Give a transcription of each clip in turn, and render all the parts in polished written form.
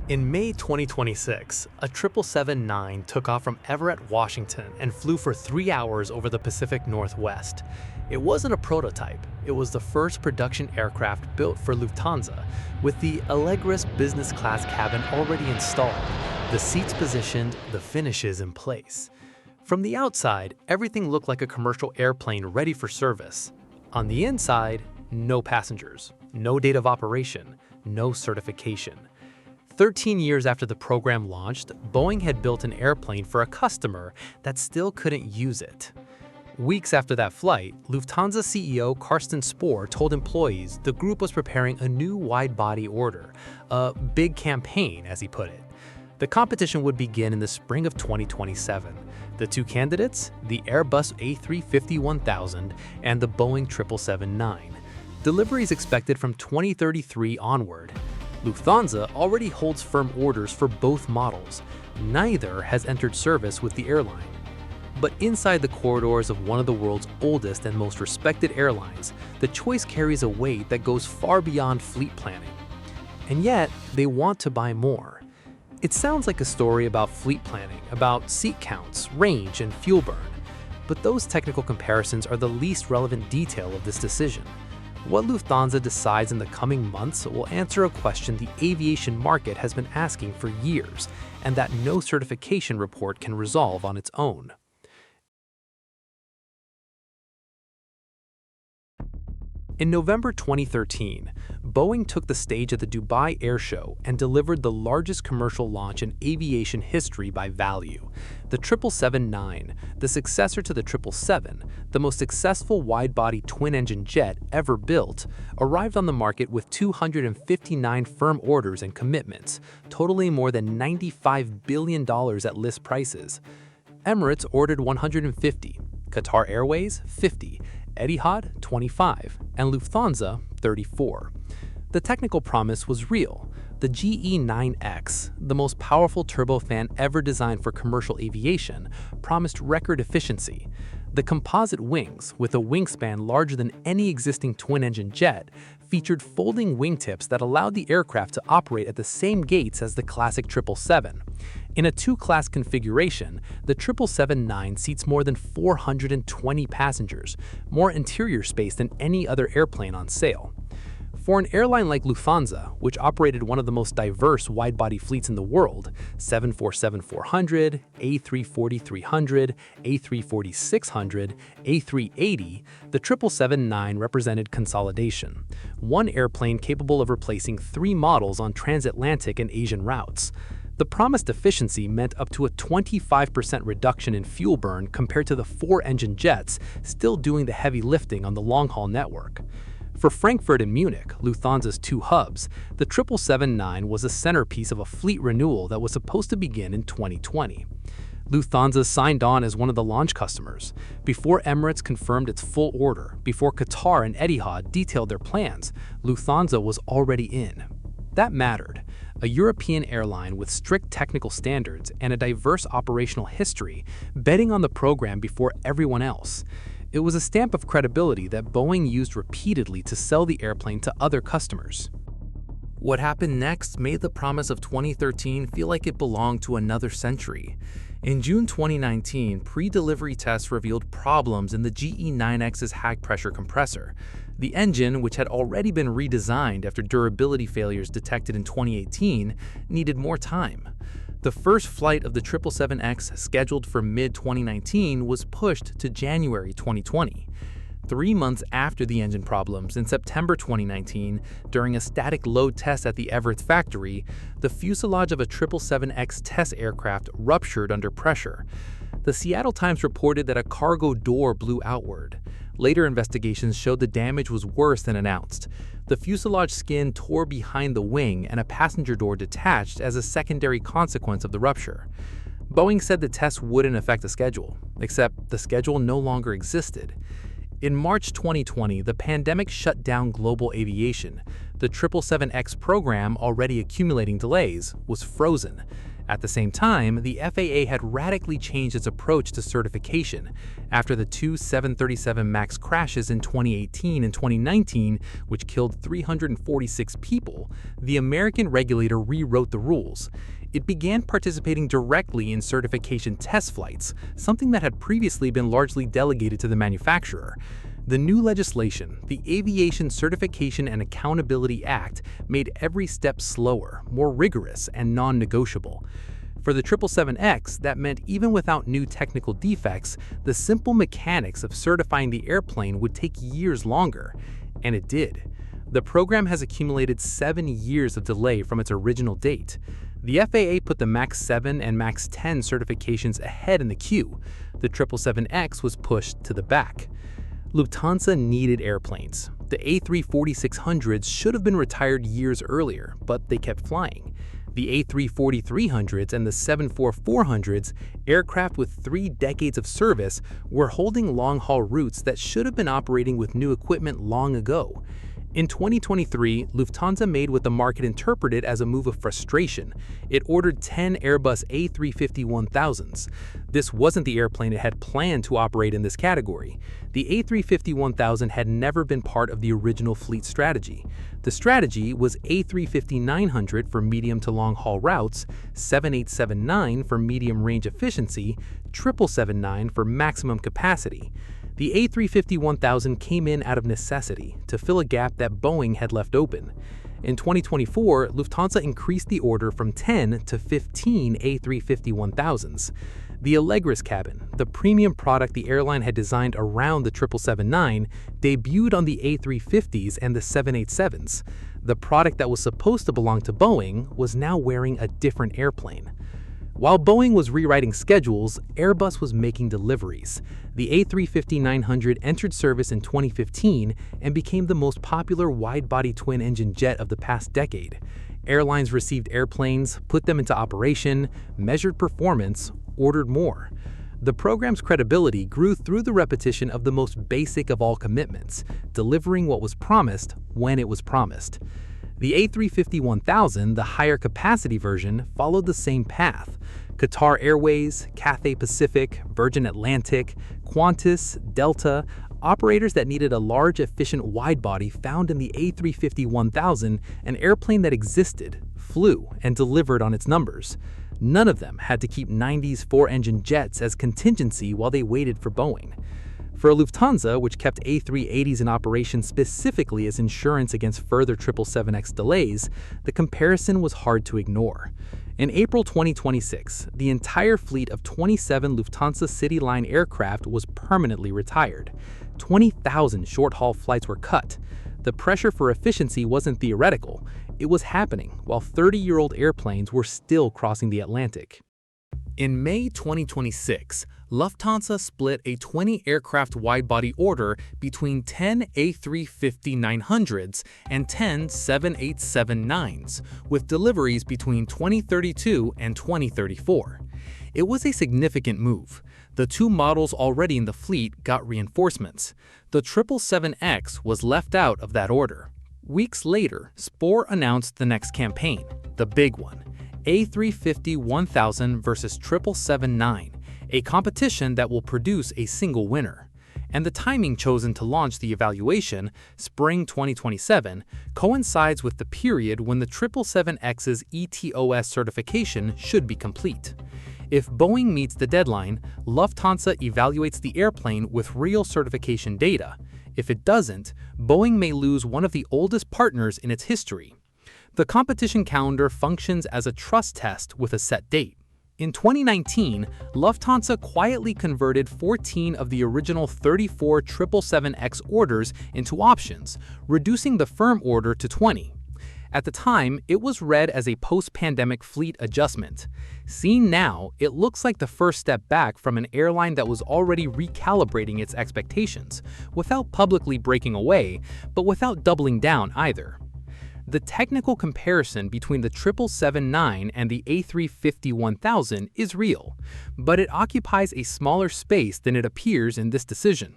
In May 2026, a 777-9 took off from Everett, Washington, and flew for 3 hours over the Pacific Northwest. It wasn't a prototype, it was the first production aircraft built for Lufthansa, with the Allegris business class cabin already installed, the seats positioned, the finishes in place. From the outside, everything looked like a commercial airplane ready for service. On the inside, no passengers, no date of operation, no certification. 13 years after the program launched, Boeing had built an airplane for a customer that still couldn't use it. Weeks after that flight, Lufthansa CEO Carsten Spohr told employees the group was preparing a new wide-body order, a big campaign, as he put it. The competition would begin in the spring of 2027. The two candidates, the Airbus A350-1000 and the Boeing 777-9. Deliveries expected from 2033 onward. Lufthansa already holds firm orders for both models. Neither has entered service with the airline. But inside the corridors of one of the world's oldest and most respected airlines, the choice carries a weight that goes far beyond fleet planning. And yet, they want to buy more. It sounds like a story about fleet planning, about seat counts, range, and fuel burn. But those technical comparisons are the least relevant detail of this decision. What Lufthansa decides in the coming months will answer a question the aviation market has been asking for years, and that no certification report can resolve on its own. In November 2013, Boeing took the stage at the Dubai Air Show and delivered the largest commercial launch in aviation history by value. The 777-9, the successor to the 777, the most successful wide-body twin-engine jet ever built, arrived on the market with 259 firm orders and commitments, totaling more than $95 billion at list prices. Emirates ordered 150, Qatar Airways 50, Etihad 25, and Lufthansa 34. The technical promise was real. The GE9X, the most powerful turbofan ever designed for commercial aviation, promised record efficiency. The composite wings, with a wingspan larger than any existing twin-engine jet, featured folding wingtips that allowed the aircraft to operate at the same gates as the classic 777. In a two-class configuration, the 777-9 seats more than 420 passengers, more interior space than any other airplane on sale. For an airline like Lufthansa, which operated one of the most diverse wide-body fleets in the world, 747-400, A340-300, A340-600, A380, the 777-9 represented consolidation. One airplane capable of replacing 3 models on transatlantic and Asian routes. The promised efficiency meant up to a 25% reduction in fuel burn compared to the 4-engine jets still doing the heavy lifting on the long-haul network. For Frankfurt and Munich, Lufthansa's 2 hubs, the 777-9 was a centerpiece of a fleet renewal that was supposed to begin in 2020. Lufthansa signed on as one of the launch customers. Before Emirates confirmed its full order, before Qatar and Etihad detailed their plans, Lufthansa was already in. That mattered. A European airline with strict technical standards and a diverse operational history, betting on the program before everyone else. It was a stamp of credibility that Boeing used repeatedly to sell the airplane to other customers. What happened next made the promise of 2013 feel like it belonged to another century. In June 2019, pre-delivery tests revealed problems in the GE9X's high pressure compressor. The engine, which had already been redesigned after durability failures detected in 2018, needed more time. The first flight of the 777X, scheduled for mid-2019, was pushed to January 2020. 3 months after the engine problems, in September 2019, during a static load test at the Everett factory, the fuselage of a 777X test aircraft ruptured under pressure. The Seattle Times reported that a cargo door blew outward. Later investigations showed the damage was worse than announced. The fuselage skin tore behind the wing and a passenger door detached as a secondary consequence of the rupture. Boeing said the tests wouldn't affect the schedule, except the schedule no longer existed. In March 2020, the pandemic shut down global aviation. The 777X program, already accumulating delays, was frozen. At the same time, the FAA had radically changed its approach to certification. After the two 737 MAX crashes in 2018 and 2019, which killed 346 people, the American regulator rewrote the rules. It began participating directly in certification test flights, something that had previously been largely delegated to the manufacturer. The new legislation, the Aviation Certification and Accountability Act, made every step slower, more rigorous, and non-negotiable. For the 777X, that meant even without new technical defects, the simple mechanics of certifying the airplane would take years longer. And it did. The program has accumulated 7 years of delay from its original date. The FAA put the MAX 7 and MAX 10 certifications ahead in the queue. The 777X was pushed to the back. Lufthansa needed airplanes. The A340-600s should have been retired years earlier, but they kept flying. The A340-300s and the 747-400s, aircraft with 3 decades of service, were holding long-haul routes that should have been operating with new equipment long ago. In 2023, Lufthansa made what the market interpreted as a move of frustration. It ordered 10 Airbus A350-1000s. This wasn't the airplane it had planned to operate in this category. The A350-1000 had never been part of the original fleet strategy. The strategy was A350-900 for medium to long-haul routes, 7879 for medium range efficiency, 777-9 for maximum capacity. The A350-1000 came in out of necessity to fill a gap that Boeing had left open. In 2024, Lufthansa increased the order from 10 to 15 A350-1000s. The Allegris cabin, the premium product the airline had designed around the 777-9, debuted on the A350s and the 787s. The product that was supposed to belong to Boeing was now wearing a different airplane. While Boeing was rewriting schedules, Airbus was making deliveries. The A350-900 entered service in 2015 and became the most popular wide-body twin-engine jet of the past decade. Airlines received airplanes, put them into operation, measured performance, ordered more. The program's credibility grew through the repetition of the most basic of all commitments, delivering what was promised when it was promised. The A350-1000, the higher capacity version, followed the same path. Qatar Airways, Cathay Pacific, Virgin Atlantic, Qantas, Delta, operators that needed a large, efficient wide-body found in the A350-1000 an airplane that existed, flew, and delivered on its numbers. None of them had to keep 90s 4-engine jets as contingency while they waited for Boeing. For Lufthansa, which kept A380s in operation specifically as insurance against further 777X delays, the comparison was hard to ignore. In April 2026, the entire fleet of 27 Lufthansa CityLine aircraft was permanently retired. 20,000 short-haul flights were cut. The pressure for efficiency wasn't theoretical. It was happening while 30-year-old airplanes were still crossing the Atlantic. In May 2026, Lufthansa split a 20-aircraft wide-body order between 10 A350-900s and 10 787-9s, with deliveries between 2032 and 2034. It was a significant move. The two models already in the fleet got reinforcements. The 777X was left out of that order. Weeks later, Spohr announced the next campaign, the big one. A350-1000 versus 777-9, a competition that will produce a single winner. And the timing chosen to launch the evaluation, spring 2027, coincides with the period when the 777X's ETOS certification should be complete. If Boeing meets the deadline, Lufthansa evaluates the airplane with real certification data. If it doesn't, Boeing may lose one of the oldest partners in its history. The competition calendar functions as a trust test with a set date. In 2019, Lufthansa quietly converted 14 of the original 34 777X orders into options, reducing the firm order to 20. At the time, it was read as a post-pandemic fleet adjustment. Seen now, it looks like the first step back from an airline that was already recalibrating its expectations, without publicly breaking away, but without doubling down either. The technical comparison between the 777-9 and the A350-1000 is real, but it occupies a smaller space than it appears in this decision.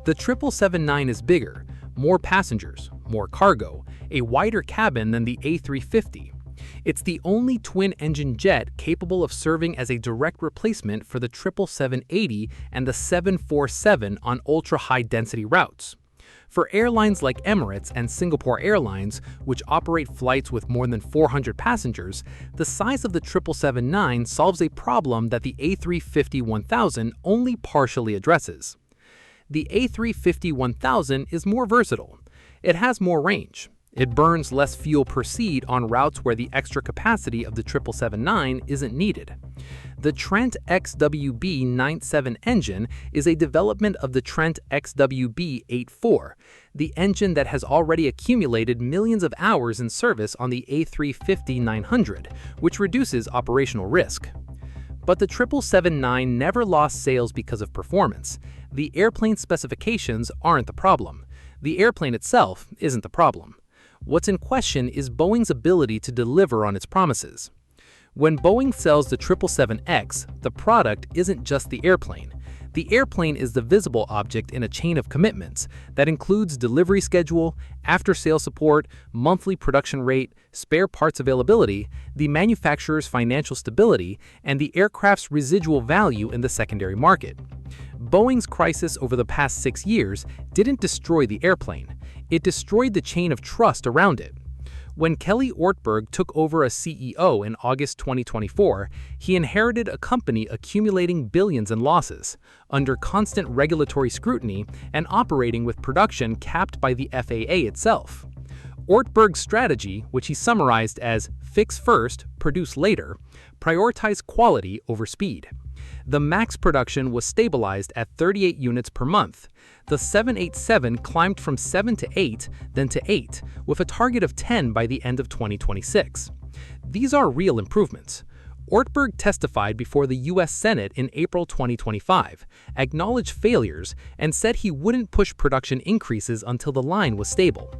The 777-9 is bigger, more passengers, more cargo, a wider cabin than the A350. It's the only twin-engine jet capable of serving as a direct replacement for the 777-80 and the 747 on ultra-high-density routes. For airlines like Emirates and Singapore Airlines, which operate flights with more than 400 passengers, the size of the 777-9 solves a problem that the A350-1000 only partially addresses. The A350-1000 is more versatile. It has more range. It burns less fuel per seat on routes where the extra capacity of the 777-9 isn't needed. The Trent XWB-97 engine is a development of the Trent XWB-84, the engine that has already accumulated millions of hours in service on the A350-900, which reduces operational risk. But the 777-9 never lost sales because of performance. The airplane specifications aren't the problem. The airplane itself isn't the problem. What's in question is Boeing's ability to deliver on its promises. When Boeing sells the 777X, the product isn't just the airplane. The airplane is the visible object in a chain of commitments that includes delivery schedule, after-sale support, monthly production rate, spare parts availability, the manufacturer's financial stability, and the aircraft's residual value in the secondary market. Boeing's crisis over the past 6 years didn't destroy the airplane. It destroyed the chain of trust around it. When Kelly Ortberg took over as CEO in August 2024, he inherited a company accumulating billions in losses, under constant regulatory scrutiny, and operating with production capped by the FAA itself. Ortberg's strategy, which he summarized as "fix first, produce later," prioritized quality over speed. The MAX production was stabilized at 38 units per month. The 787 climbed from 7 to 8, then to 8, with a target of 10 by the end of 2026. These are real improvements. Ortberg testified before the U.S. Senate in April 2025, acknowledged failures, and said he wouldn't push production increases until the line was stable.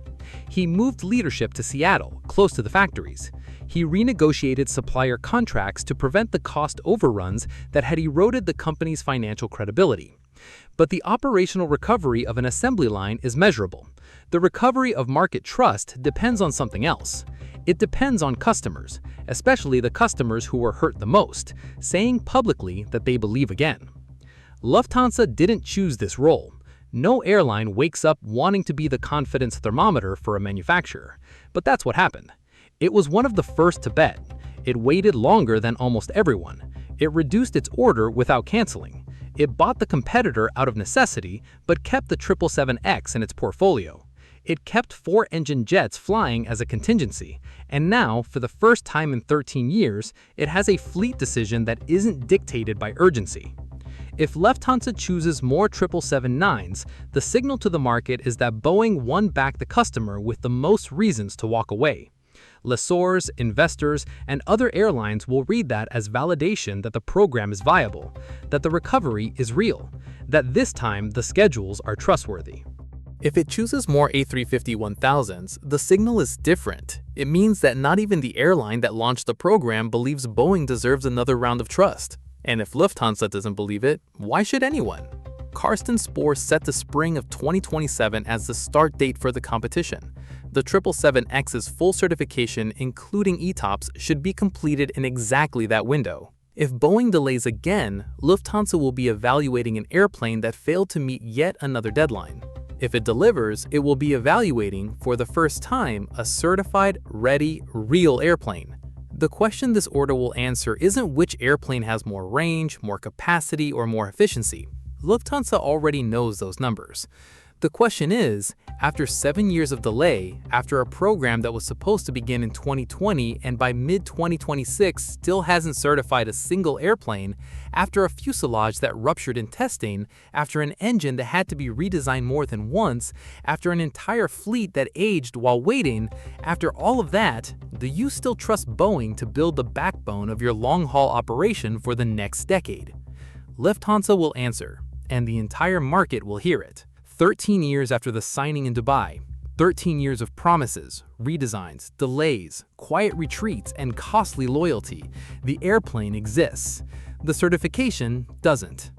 He moved leadership to Seattle, close to the factories. He renegotiated supplier contracts to prevent the cost overruns that had eroded the company's financial credibility. But the operational recovery of an assembly line is measurable. The recovery of market trust depends on something else. It depends on customers, especially the customers who were hurt the most, saying publicly that they believe again. Lufthansa didn't choose this role. No airline wakes up wanting to be the confidence thermometer for a manufacturer, but that's what happened. It was one of the first to bet. It waited longer than almost everyone. It reduced its order without canceling. It bought the competitor out of necessity, but kept the 777X in its portfolio. It kept 4-engine jets flying as a contingency, and now, for the first time in 13 years, it has a fleet decision that isn't dictated by urgency. If Lufthansa chooses more 777-9s, the signal to the market is that Boeing won back the customer with the most reasons to walk away. Lessors, investors, and other airlines will read that as validation that the program is viable, that the recovery is real, that this time the schedules are trustworthy. If it chooses more A350-1000s, the signal is different. It means that not even the airline that launched the program believes Boeing deserves another round of trust. And if Lufthansa doesn't believe it, why should anyone? Carsten Spohr set the spring of 2027 as the start date for the competition. The 777X's full certification, including ETOPS, should be completed in exactly that window. If Boeing delays again, Lufthansa will be evaluating an airplane that failed to meet yet another deadline. If it delivers, it will be evaluating, for the first time, a certified, ready, real airplane. The question this order will answer isn't which airplane has more range, more capacity, or more efficiency. Lufthansa already knows those numbers. The question is, after 7 years of delay, after a program that was supposed to begin in 2020 and by mid-2026 still hasn't certified a single airplane, after a fuselage that ruptured in testing, after an engine that had to be redesigned more than once, after an entire fleet that aged while waiting, after all of that, do you still trust Boeing to build the backbone of your long-haul operation for the next decade? Lufthansa will answer, and the entire market will hear it. 13 years after the signing in Dubai, 13 years of promises, redesigns, delays, quiet retreats, and costly loyalty, the airplane exists. The certification doesn't.